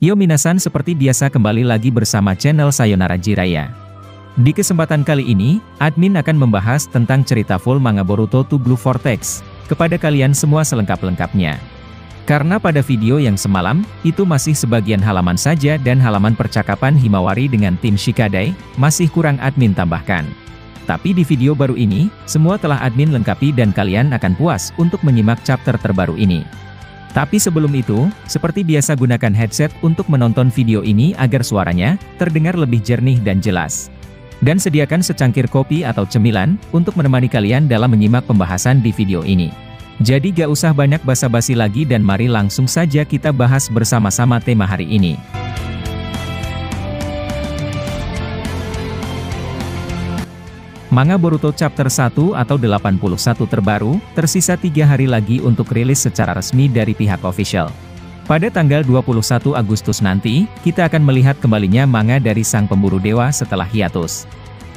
Yo minasan, seperti biasa kembali lagi bersama channel Sayonara Jiraiya. Di kesempatan kali ini, admin akan membahas tentang cerita full manga Boruto to Blue Vortex, kepada kalian semua selengkap-lengkapnya. Karena pada video yang semalam, itu masih sebagian halaman saja dan halaman percakapan Himawari dengan tim Shikadai, masih kurang admin tambahkan. Tapi di video baru ini, semua telah admin lengkapi dan kalian akan puas untuk menyimak chapter terbaru ini. Tapi sebelum itu, seperti biasa gunakan headset untuk menonton video ini agar suaranya terdengar lebih jernih dan jelas. Dan sediakan secangkir kopi atau cemilan untuk menemani kalian dalam menyimak pembahasan di video ini. Jadi gak usah banyak basa-basi lagi dan mari langsung saja kita bahas bersama-sama tema hari ini. Manga Boruto Chapter 1 atau 81 terbaru, tersisa 3 hari lagi untuk rilis secara resmi dari pihak official. Pada tanggal 21 Agustus nanti, kita akan melihat kembalinya manga dari sang pemburu dewa setelah hiatus.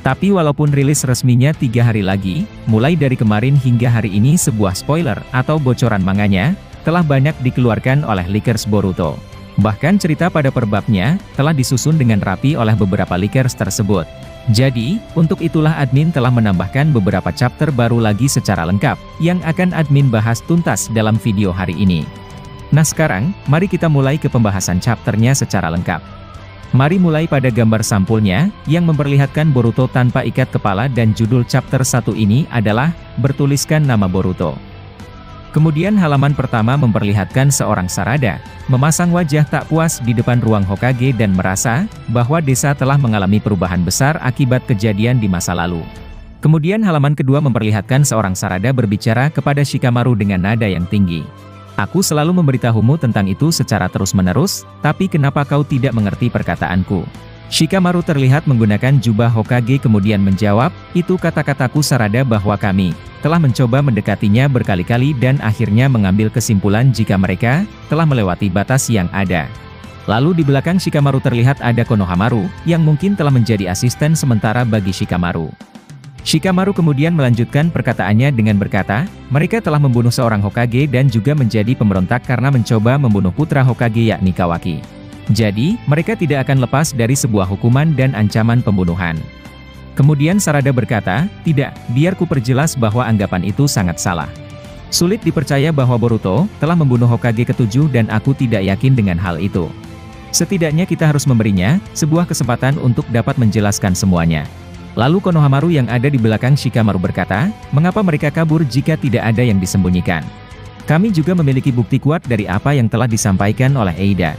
Tapi walaupun rilis resminya 3 hari lagi, mulai dari kemarin hingga hari ini sebuah spoiler atau bocoran manganya, telah banyak dikeluarkan oleh leakers Boruto. Bahkan cerita pada perbabnya, telah disusun dengan rapi oleh beberapa leakers tersebut. Jadi, untuk itulah admin telah menambahkan beberapa chapter baru lagi secara lengkap, yang akan admin bahas tuntas dalam video hari ini. Nah sekarang, mari kita mulai ke pembahasan chapternya secara lengkap. Mari mulai pada gambar sampulnya, yang memperlihatkan Boruto tanpa ikat kepala dan judul chapter 1 ini adalah, bertuliskan nama Boruto. Kemudian halaman pertama memperlihatkan seorang Sarada, memasang wajah tak puas di depan ruang Hokage dan merasa, bahwa desa telah mengalami perubahan besar akibat kejadian di masa lalu. Kemudian halaman kedua memperlihatkan seorang Sarada berbicara kepada Shikamaru dengan nada yang tinggi. Aku selalu memberitahumu tentang itu secara terus-menerus, tapi kenapa kau tidak mengerti perkataanku? Shikamaru terlihat menggunakan jubah Hokage kemudian menjawab, itu kata-kataku Sarada bahwa kami telah mencoba mendekatinya berkali-kali dan akhirnya mengambil kesimpulan jika mereka telah melewati batas yang ada. Lalu di belakang Shikamaru terlihat ada Konohamaru, yang mungkin telah menjadi asisten sementara bagi Shikamaru. Shikamaru kemudian melanjutkan perkataannya dengan berkata, mereka telah membunuh seorang Hokage dan juga menjadi pemberontak karena mencoba membunuh putra Hokage yakni Kawaki. Jadi, mereka tidak akan lepas dari sebuah hukuman dan ancaman pembunuhan. Kemudian Sarada berkata, tidak, biar ku perjelas bahwa anggapan itu sangat salah. Sulit dipercaya bahwa Boruto telah membunuh Hokage ke-7 dan aku tidak yakin dengan hal itu. Setidaknya kita harus memberinya sebuah kesempatan untuk dapat menjelaskan semuanya. Lalu Konohamaru yang ada di belakang Shikamaru berkata, mengapa mereka kabur jika tidak ada yang disembunyikan? Kami juga memiliki bukti kuat dari apa yang telah disampaikan oleh Eida.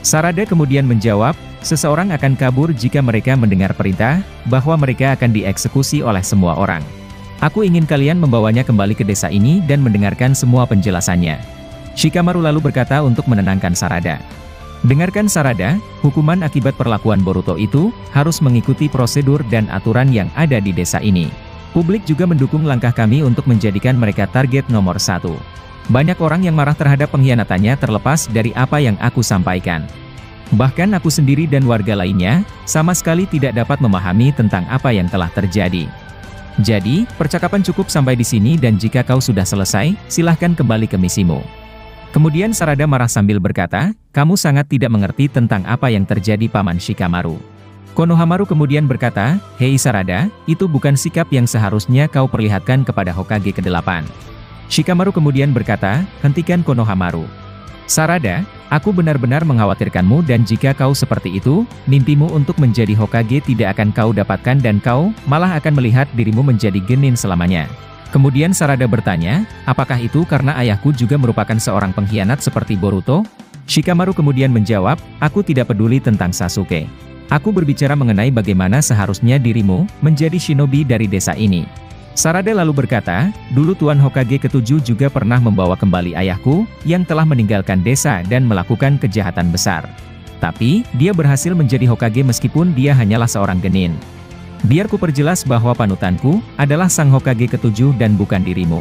Sarada kemudian menjawab, seseorang akan kabur jika mereka mendengar perintah, bahwa mereka akan dieksekusi oleh semua orang. Aku ingin kalian membawanya kembali ke desa ini dan mendengarkan semua penjelasannya. Shikamaru lalu berkata untuk menenangkan Sarada. Dengarkan Sarada, hukuman akibat perlakuan Boruto itu, harus mengikuti prosedur dan aturan yang ada di desa ini. Publik juga mendukung langkah kami untuk menjadikan mereka target nomor 1. Banyak orang yang marah terhadap pengkhianatannya terlepas dari apa yang aku sampaikan. Bahkan aku sendiri dan warga lainnya, sama sekali tidak dapat memahami tentang apa yang telah terjadi. Jadi, percakapan cukup sampai di sini dan jika kau sudah selesai, silahkan kembali ke misimu. Kemudian Sarada marah sambil berkata, kamu sangat tidak mengerti tentang apa yang terjadi Paman Shikamaru. Konohamaru kemudian berkata, hei Sarada, itu bukan sikap yang seharusnya kau perlihatkan kepada Hokage ke-8. Shikamaru kemudian berkata, hentikan Konohamaru. Sarada, aku benar-benar mengkhawatirkanmu dan jika kau seperti itu, mimpimu untuk menjadi Hokage tidak akan kau dapatkan dan kau malah akan melihat dirimu menjadi genin selamanya. Kemudian Sarada bertanya, apakah itu karena ayahku juga merupakan seorang pengkhianat seperti Boruto? Shikamaru kemudian menjawab, aku tidak peduli tentang Sasuke. Aku berbicara mengenai bagaimana seharusnya dirimu menjadi shinobi dari desa ini. Sarada lalu berkata, dulu Tuan Hokage ke-7 juga pernah membawa kembali ayahku, yang telah meninggalkan desa dan melakukan kejahatan besar. Tapi, dia berhasil menjadi Hokage meskipun dia hanyalah seorang genin. Biar ku perjelas bahwa panutanku adalah sang Hokage ke-7 dan bukan dirimu.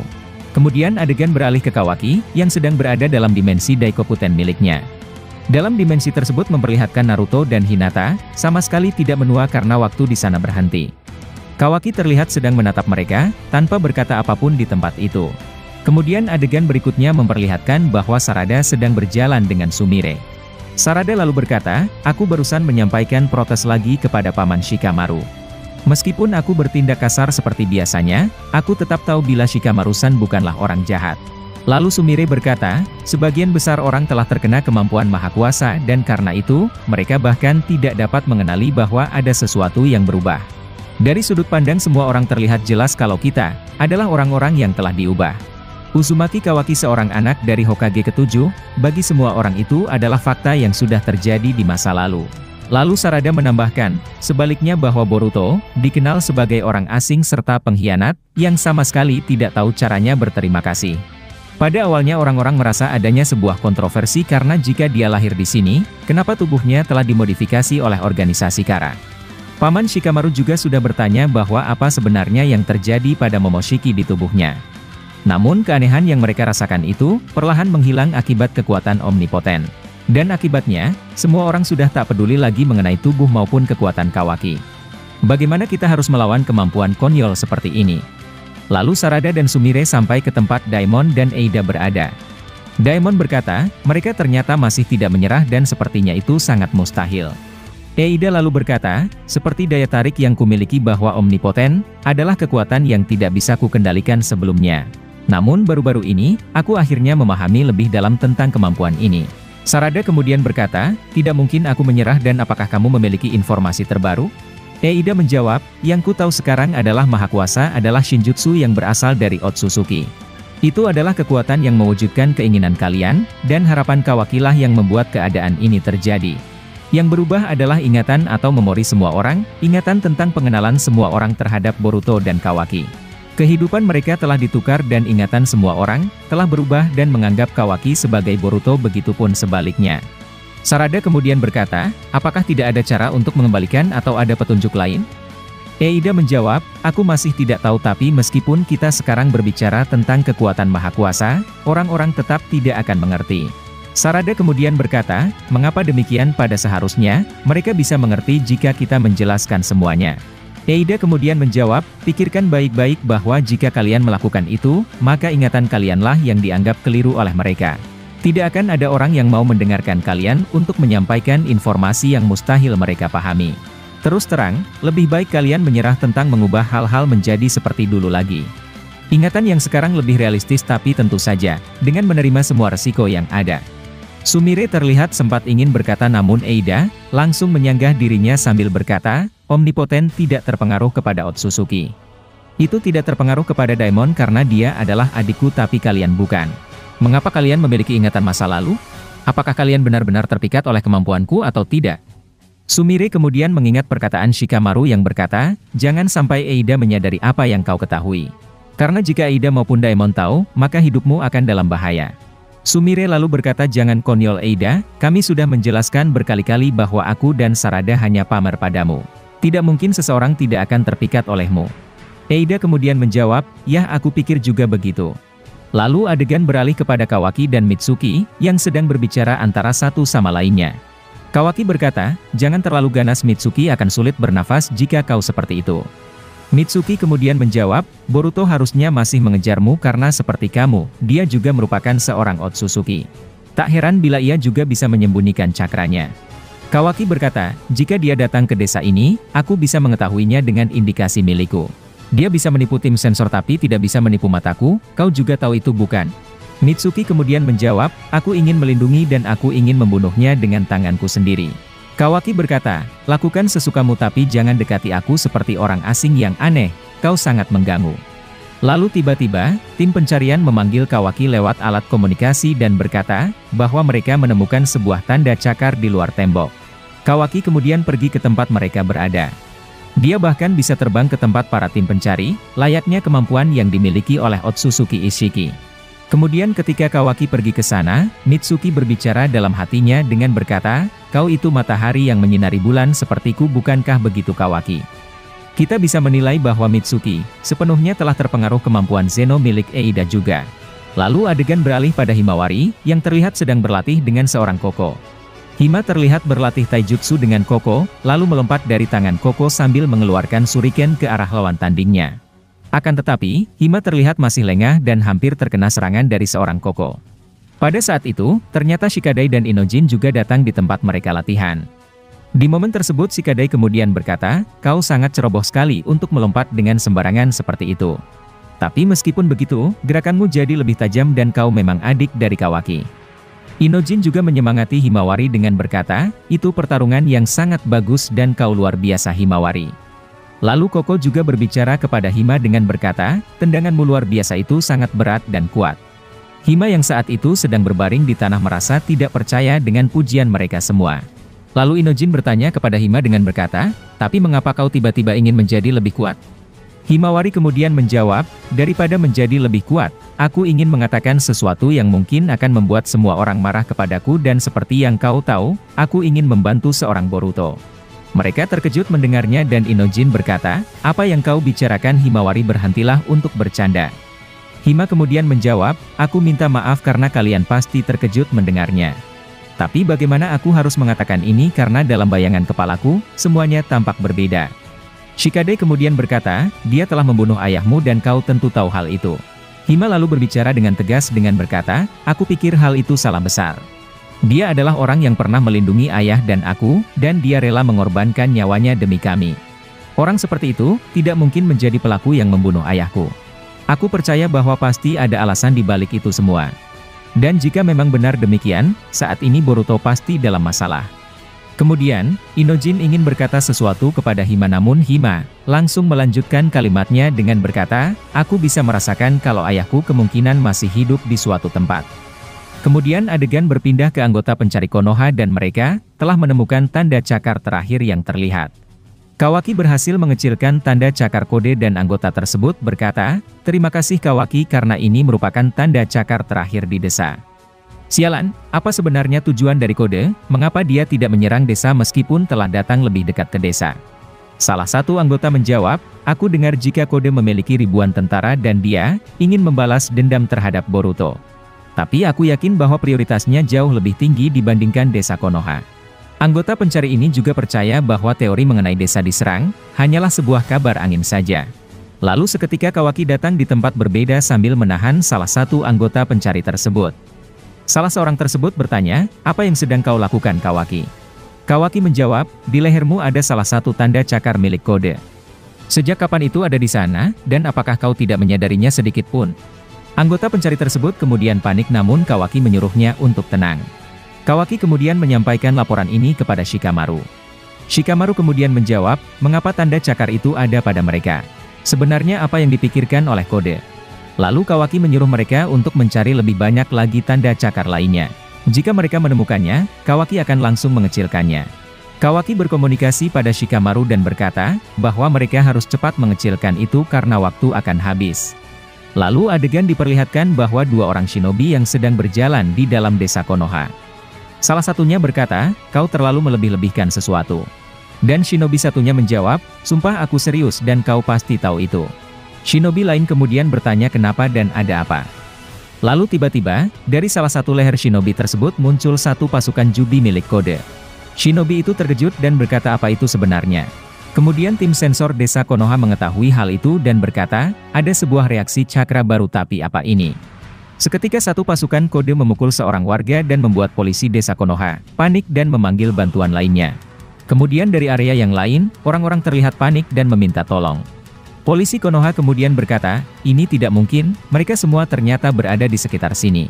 Kemudian adegan beralih ke Kawaki, yang sedang berada dalam dimensi Daikokuten miliknya. Dalam dimensi tersebut memperlihatkan Naruto dan Hinata, sama sekali tidak menua karena waktu di sana berhenti. Kawaki terlihat sedang menatap mereka, tanpa berkata apapun di tempat itu. Kemudian adegan berikutnya memperlihatkan bahwa Sarada sedang berjalan dengan Sumire. Sarada lalu berkata, aku barusan menyampaikan protes lagi kepada Paman Shikamaru. Meskipun aku bertindak kasar seperti biasanya, aku tetap tahu bila Shikamaru-san bukanlah orang jahat. Lalu Sumire berkata, sebagian besar orang telah terkena kemampuan Maha Kuasa dan karena itu, mereka bahkan tidak dapat mengenali bahwa ada sesuatu yang berubah. Dari sudut pandang semua orang terlihat jelas kalau kita adalah orang-orang yang telah diubah. Uzumaki Kawaki seorang anak dari Hokage ke-7, bagi semua orang itu adalah fakta yang sudah terjadi di masa lalu. Lalu Sarada menambahkan, sebaliknya bahwa Boruto dikenal sebagai orang asing serta pengkhianat yang sama sekali tidak tahu caranya berterima kasih. Pada awalnya orang-orang merasa adanya sebuah kontroversi karena jika dia lahir di sini, kenapa tubuhnya telah dimodifikasi oleh organisasi Kara. Paman Shikamaru juga sudah bertanya bahwa apa sebenarnya yang terjadi pada Momoshiki di tubuhnya. Namun keanehan yang mereka rasakan itu, perlahan menghilang akibat kekuatan omnipoten. Dan akibatnya, semua orang sudah tak peduli lagi mengenai tubuh maupun kekuatan Kawaki. Bagaimana kita harus melawan kemampuan konyol seperti ini? Lalu Sarada dan Sumire sampai ke tempat Daimon dan Eida berada. Daimon berkata, mereka ternyata masih tidak menyerah dan sepertinya itu sangat mustahil. Eida lalu berkata, seperti daya tarik yang kumiliki bahwa omnipoten, adalah kekuatan yang tidak bisa kukendalikan sebelumnya. Namun baru-baru ini, aku akhirnya memahami lebih dalam tentang kemampuan ini. Sarada kemudian berkata, tidak mungkin aku menyerah dan apakah kamu memiliki informasi terbaru? Eida menjawab, yang ku tahu sekarang adalah Maha Kuasa adalah Shinjutsu yang berasal dari Otsutsuki. Itu adalah kekuatan yang mewujudkan keinginan kalian, dan harapan Kawakilah yang membuat keadaan ini terjadi. Yang berubah adalah ingatan atau memori semua orang, ingatan tentang pengenalan semua orang terhadap Boruto dan Kawaki. Kehidupan mereka telah ditukar dan ingatan semua orang, telah berubah dan menganggap Kawaki sebagai Boruto begitupun sebaliknya. Sarada kemudian berkata, apakah tidak ada cara untuk mengembalikan atau ada petunjuk lain? Eida menjawab, aku masih tidak tahu tapi meskipun kita sekarang berbicara tentang kekuatan Maha Kuasa, orang-orang tetap tidak akan mengerti. Sarada kemudian berkata, mengapa demikian pada seharusnya, mereka bisa mengerti jika kita menjelaskan semuanya. Eida kemudian menjawab, pikirkan baik-baik bahwa jika kalian melakukan itu, maka ingatan kalianlah yang dianggap keliru oleh mereka. Tidak akan ada orang yang mau mendengarkan kalian untuk menyampaikan informasi yang mustahil mereka pahami. Terus terang, lebih baik kalian menyerah tentang mengubah hal-hal menjadi seperti dulu lagi. Ingatan yang sekarang lebih realistis tapi tentu saja, dengan menerima semua resiko yang ada. Sumire terlihat sempat ingin berkata namun Eida, langsung menyanggah dirinya sambil berkata, omnipoten tidak terpengaruh kepada Otsutsuki. Itu tidak terpengaruh kepada Daimon karena dia adalah adikku tapi kalian bukan. Mengapa kalian memiliki ingatan masa lalu? Apakah kalian benar-benar terpikat oleh kemampuanku atau tidak? Sumire kemudian mengingat perkataan Shikamaru yang berkata, jangan sampai Eida menyadari apa yang kau ketahui. Karena jika Eida maupun Daimon tahu, maka hidupmu akan dalam bahaya. Sumire lalu berkata jangan konyol Eida, kami sudah menjelaskan berkali-kali bahwa aku dan Sarada hanya pamer padamu. Tidak mungkin seseorang tidak akan terpikat olehmu. Eida kemudian menjawab, ya aku pikir juga begitu. Lalu adegan beralih kepada Kawaki dan Mitsuki, yang sedang berbicara antara satu sama lainnya. Kawaki berkata, jangan terlalu ganas Mitsuki akan sulit bernafas jika kau seperti itu. Mitsuki kemudian menjawab, Boruto harusnya masih mengejarmu karena seperti kamu, dia juga merupakan seorang Otsutsuki. Tak heran bila ia juga bisa menyembunyikan cakranya. Kawaki berkata, jika dia datang ke desa ini, aku bisa mengetahuinya dengan indikasi milikku. Dia bisa menipu tim sensor tapi tidak bisa menipu mataku, kau juga tahu itu bukan? Mitsuki kemudian menjawab, aku ingin melindungi dan aku ingin membunuhnya dengan tanganku sendiri. Kawaki berkata, lakukan sesukamu tapi jangan dekati aku seperti orang asing yang aneh, kau sangat mengganggu. Lalu tiba-tiba, tim pencarian memanggil Kawaki lewat alat komunikasi dan berkata, bahwa mereka menemukan sebuah tanda cakar di luar tembok. Kawaki kemudian pergi ke tempat mereka berada. Dia bahkan bisa terbang ke tempat para tim pencari, layaknya kemampuan yang dimiliki oleh Otsutsuki Ishiki. Kemudian ketika Kawaki pergi ke sana, Mitsuki berbicara dalam hatinya dengan berkata, kau itu matahari yang menyinari bulan sepertiku bukankah begitu Kawaki? Kita bisa menilai bahwa Mitsuki, sepenuhnya telah terpengaruh kemampuan Zeno milik Eida juga. Lalu adegan beralih pada Himawari, yang terlihat sedang berlatih dengan seorang Koko. Hima terlihat berlatih taijutsu dengan Koko, lalu melompat dari tangan Koko sambil mengeluarkan shuriken ke arah lawan tandingnya. Akan tetapi, Hima terlihat masih lengah dan hampir terkena serangan dari seorang Koko. Pada saat itu, ternyata Shikadai dan Inojin juga datang di tempat mereka latihan. Di momen tersebut Shikadai kemudian berkata, "Kau sangat ceroboh sekali untuk melompat dengan sembarangan seperti itu. Tapi meskipun begitu, gerakanmu jadi lebih tajam dan kau memang adik dari Kawaki." Inojin juga menyemangati Himawari dengan berkata, "Itu pertarungan yang sangat bagus dan kau luar biasa Himawari." Lalu Koko juga berbicara kepada Hima dengan berkata, "Tendanganmu luar biasa itu sangat berat dan kuat." Hima yang saat itu sedang berbaring di tanah merasa tidak percaya dengan pujian mereka semua. Lalu Inojin bertanya kepada Hima dengan berkata, "Tapi mengapa kau tiba-tiba ingin menjadi lebih kuat?" Himawari kemudian menjawab, "Daripada menjadi lebih kuat, aku ingin mengatakan sesuatu yang mungkin akan membuat semua orang marah kepadaku dan seperti yang kau tahu, aku ingin membantu seorang Boruto." Mereka terkejut mendengarnya dan Inojin berkata, "Apa yang kau bicarakan Himawari, berhentilah untuk bercanda." Hima kemudian menjawab, "Aku minta maaf karena kalian pasti terkejut mendengarnya. Tapi bagaimana aku harus mengatakan ini karena dalam bayangan kepalaku, semuanya tampak berbeda." Shikadai kemudian berkata, "Dia telah membunuh ayahmu dan kau tentu tahu hal itu." Hima lalu berbicara dengan tegas dengan berkata, "Aku pikir hal itu salah besar. Dia adalah orang yang pernah melindungi ayah dan aku, dan dia rela mengorbankan nyawanya demi kami. Orang seperti itu, tidak mungkin menjadi pelaku yang membunuh ayahku. Aku percaya bahwa pasti ada alasan di balik itu semua. Dan jika memang benar demikian, saat ini Boruto pasti dalam masalah." Kemudian, Inojin ingin berkata sesuatu kepada Hima namun Hima langsung melanjutkan kalimatnya dengan berkata, "Aku bisa merasakan kalau ayahku kemungkinan masih hidup di suatu tempat." Kemudian adegan berpindah ke anggota pencari Konoha dan mereka telah menemukan tanda cakar terakhir yang terlihat. Kawaki berhasil mengecilkan tanda cakar kode dan anggota tersebut berkata, "Terima kasih Kawaki karena ini merupakan tanda cakar terakhir di desa." Sialan, apa sebenarnya tujuan dari kode? Mengapa dia tidak menyerang desa meskipun telah datang lebih dekat ke desa? Salah satu anggota menjawab, "Aku dengar jika kode memiliki ribuan tentara dan dia ingin membalas dendam terhadap Boruto. Tapi aku yakin bahwa prioritasnya jauh lebih tinggi dibandingkan desa Konoha." Anggota pencari ini juga percaya bahwa teori mengenai desa diserang hanyalah sebuah kabar angin saja. Lalu seketika Kawaki datang di tempat berbeda sambil menahan salah satu anggota pencari tersebut. Salah seorang tersebut bertanya, "Apa yang sedang kau lakukan Kawaki?" Kawaki menjawab, "Di lehermu ada salah satu tanda cakar milik kode. Sejak kapan itu ada di sana, dan apakah kau tidak menyadarinya sedikit pun?" Anggota pencari tersebut kemudian panik namun Kawaki menyuruhnya untuk tenang. Kawaki kemudian menyampaikan laporan ini kepada Shikamaru. Shikamaru kemudian menjawab, "Mengapa tanda cakar itu ada pada mereka? Sebenarnya apa yang dipikirkan oleh kode?" Lalu Kawaki menyuruh mereka untuk mencari lebih banyak lagi tanda cakar lainnya. Jika mereka menemukannya, Kawaki akan langsung mengecilkannya. Kawaki berkomunikasi pada Shikamaru dan berkata, bahwa mereka harus cepat mengecilkan itu karena waktu akan habis. Lalu adegan diperlihatkan bahwa dua orang shinobi yang sedang berjalan di dalam desa Konoha. Salah satunya berkata, "Kau terlalu melebih-lebihkan sesuatu." Dan shinobi satunya menjawab, "Sumpah aku serius dan kau pasti tahu itu." Shinobi lain kemudian bertanya kenapa dan ada apa. Lalu tiba-tiba, dari salah satu leher shinobi tersebut muncul satu pasukan jubi milik kode. Shinobi itu terkejut dan berkata apa itu sebenarnya. Kemudian tim sensor desa Konoha mengetahui hal itu dan berkata, ada sebuah reaksi cakra baru tapi apa ini? Seketika satu pasukan kode memukul seorang warga dan membuat polisi desa Konoha panik dan memanggil bantuan lainnya. Kemudian dari area yang lain, orang-orang terlihat panik dan meminta tolong. Polisi Konoha kemudian berkata, ini tidak mungkin, mereka semua ternyata berada di sekitar sini.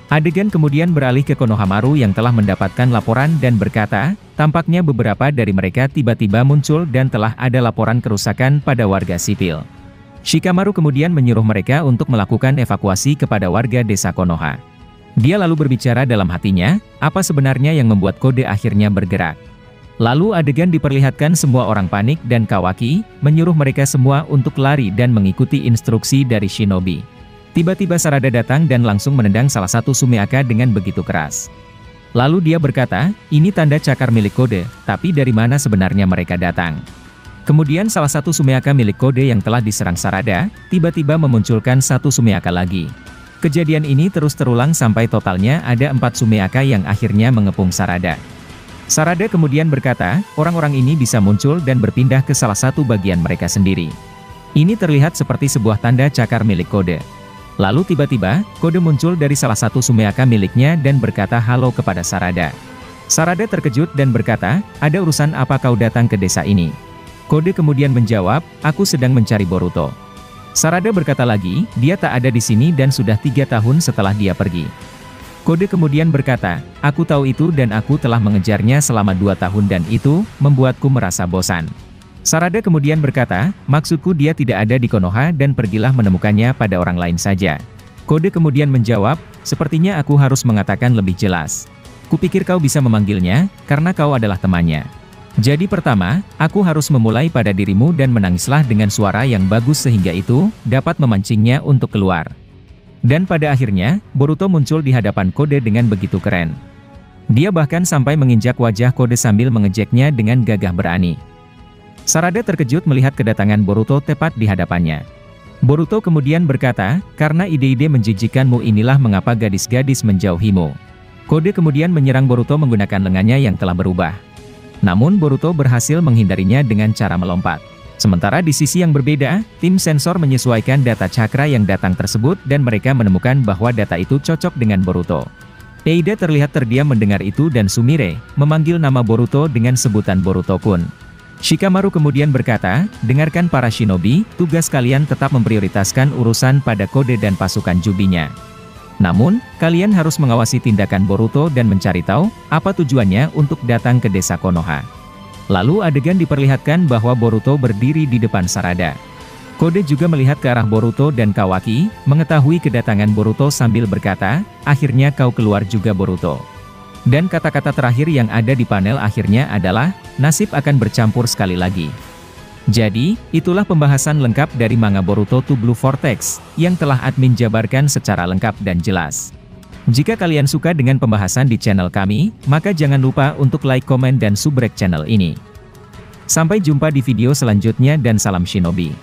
Adegan kemudian beralih ke Konohamaru yang telah mendapatkan laporan dan berkata, tampaknya beberapa dari mereka tiba-tiba muncul dan telah ada laporan kerusakan pada warga sipil. Shikamaru kemudian menyuruh mereka untuk melakukan evakuasi kepada warga desa Konoha. Dia lalu berbicara dalam hatinya, apa sebenarnya yang membuat kode akhirnya bergerak. Lalu adegan diperlihatkan semua orang panik dan Kawaki menyuruh mereka semua untuk lari dan mengikuti instruksi dari shinobi. Tiba-tiba Sarada datang dan langsung menendang salah satu Sumeaka dengan begitu keras. Lalu dia berkata, ini tanda cakar milik kode, tapi dari mana sebenarnya mereka datang? Kemudian salah satu Sumeaka milik kode yang telah diserang Sarada, tiba-tiba memunculkan satu Sumeaka lagi. Kejadian ini terus terulang sampai totalnya ada 4 Sumeaka yang akhirnya mengepung Sarada. Sarada kemudian berkata, orang-orang ini bisa muncul dan berpindah ke salah satu bagian mereka sendiri. Ini terlihat seperti sebuah tanda cakar milik kode. Lalu tiba-tiba, kode muncul dari salah satu Sumeaka miliknya dan berkata halo kepada Sarada. Sarada terkejut dan berkata, ada urusan apa kau datang ke desa ini? Kode kemudian menjawab, aku sedang mencari Boruto. Sarada berkata lagi, dia tak ada di sini dan sudah 3 tahun setelah dia pergi. Kode kemudian berkata, aku tahu itu dan aku telah mengejarnya selama 2 tahun dan itu membuatku merasa bosan. Sarada kemudian berkata, maksudku dia tidak ada di Konoha dan pergilah menemukannya pada orang lain saja. Kode kemudian menjawab, sepertinya aku harus mengatakan lebih jelas. Kupikir kau bisa memanggilnya, karena kau adalah temannya. Jadi pertama, aku harus memulai pada dirimu dan menangislah dengan suara yang bagus sehingga itu dapat memancingnya untuk keluar. Dan pada akhirnya, Boruto muncul di hadapan Kode dengan begitu keren. Dia bahkan sampai menginjak wajah Kode sambil mengejeknya dengan gagah berani. Sarada terkejut melihat kedatangan Boruto tepat di hadapannya. Boruto kemudian berkata, karena ide-ide menjijikkanmu inilah mengapa gadis-gadis menjauhimu. Kode kemudian menyerang Boruto menggunakan lengannya yang telah berubah. Namun Boruto berhasil menghindarinya dengan cara melompat. Sementara di sisi yang berbeda, tim sensor menyesuaikan data cakra yang datang tersebut dan mereka menemukan bahwa data itu cocok dengan Boruto. Eida terlihat terdiam mendengar itu dan Sumire memanggil nama Boruto dengan sebutan Boruto-kun. Shikamaru kemudian berkata, dengarkan para shinobi, tugas kalian tetap memprioritaskan urusan pada Kode dan pasukan Jubinya. Namun, kalian harus mengawasi tindakan Boruto dan mencari tahu, apa tujuannya untuk datang ke desa Konoha. Lalu adegan diperlihatkan bahwa Boruto berdiri di depan Sarada. Kode juga melihat ke arah Boruto dan Kawaki, mengetahui kedatangan Boruto sambil berkata, akhirnya kau keluar juga Boruto. Dan kata-kata terakhir yang ada di panel akhirnya adalah, nasib akan bercampur sekali lagi. Jadi, itulah pembahasan lengkap dari manga Boruto to Blue Vortex, yang telah admin jabarkan secara lengkap dan jelas. Jika kalian suka dengan pembahasan di channel kami, maka jangan lupa untuk like, komen, dan subrek channel ini. Sampai jumpa di video selanjutnya dan salam shinobi.